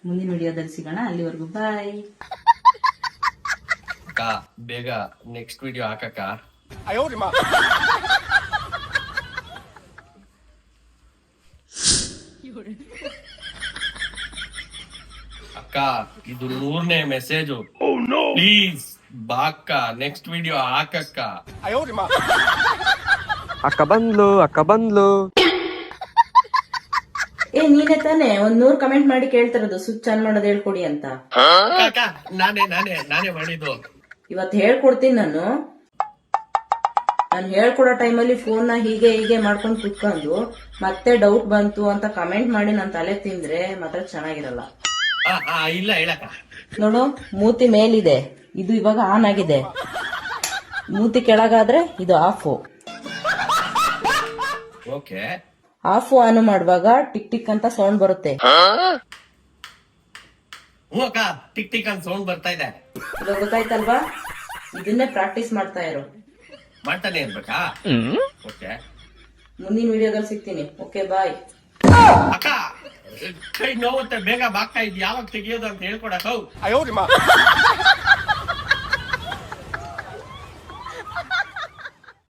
ಮುಂದಿನ ವಿಡಿಯೋದಲ್ಲಿ ಸಿಗೋಣ. ಅಲ್ಲಿವರೆಗೂ ಬಾಯ್. ಅಕ್ಕ ಬೇಗ ನೆಕ್ಸ್ಟ್ ವಿಡಿಯೋ ಹಾಕಕ್ಕ. ಅಕ್ಕ ಇದು 100ನೇ ಮೆಸೇಜು. ಪ್ಲೀಸ್ ಬಾಕ್ಕ ನೆಕ್ಸ್ಟ್ ವಿಡಿಯೋ ಹಾಕಕ್ಕ. ಅಕ್ಕ ಬಂದ್ಲು. ನೀನೇ ತಾನೇ 100 ಕಮೆಂಟ್ ಮಾಡಿ ಕೇಳ್ತಿರೋದು ಸ್ವಿಚ್ ಆನ್ ಮಾಡೋದು ಹೇಳ್ಕೊಡಿ ಅಂತ. ಅಕ್ಕ ನಾನೇ ಮಾಡಿದ್ದು. ಇವತ್ತು ಹೇಳ್ಕೊಡ್ತೀನಿ ನಾನು ಹೇಳ್ಕೊಡೋ ಟೈಮಲ್ಲಿ ಫೋನ್ ಹೀಗೆ ಮಾಡ್ಕೊಂಡು ಕುತ್ಕೊಂಡು ಮತ್ತೆ ಡೌಟ್ ಬಂತು ಅಂತ ಕಮೆಂಟ್ ಮಾಡಿ ನನ್ ತಲೆ ತಿಂದ್ರೆ ಮಾತ್ರ ಚೆನ್ನಾಗಿರಲ್ಲ. ಇಲ್ಲ ಹೇಳಕ್ಕ. ನೋಡು, ಮೂತಿ ಮೇಲಿದೆ, ಇದು ಇವಾಗ ಆನ್ ಆಗಿದೆ. ಮೂತಿ ಕೆಳಗಾದ್ರೆ ಇದು ಆಫ್. ಓಕೆ, ಆಫ್ ಆನ್ ಮಾಡುವಾಗ ಟಿಕ್ ಟಿಕ್ ಅಂತ ಸೌಂಡ್ ಬರುತ್ತೆ. ಅಕ್ಕ ಟಿಕ್ ಟಿಕ್ ಅಂತ ಸೌಂಡ್ ಬರ್ತಾ ಇದೆ. ಇದು ಗೊತ್ತಾಯ್ತಲ್ವಾ? ಇದನ್ನೇ ಪ್ರಾಕ್ಟೀಸ್ ಮಾಡ್ತಾ ಇರೋ. ಮಾಡ್ತಾನೆ ಇರ್ಬೇಕಾ? ಓಕೆ, ಮುಂದಿನ ವಿಡಿಯೋದಲ್ಲಿ ಸಿಗ್ತೀನಿ. ಓಕೆ, ಬಾಯ್. ಅಕ್ಕ ಕೈ ನೋವುತ್ತೆ, ಬೇಗ ಬಾಕ್ಕ. ಇದು ಯಾವಾಗ ತೆಗಿಯೋದು ಅಂತ ಹೇಳ್ಕೊಡಕ್ಕ.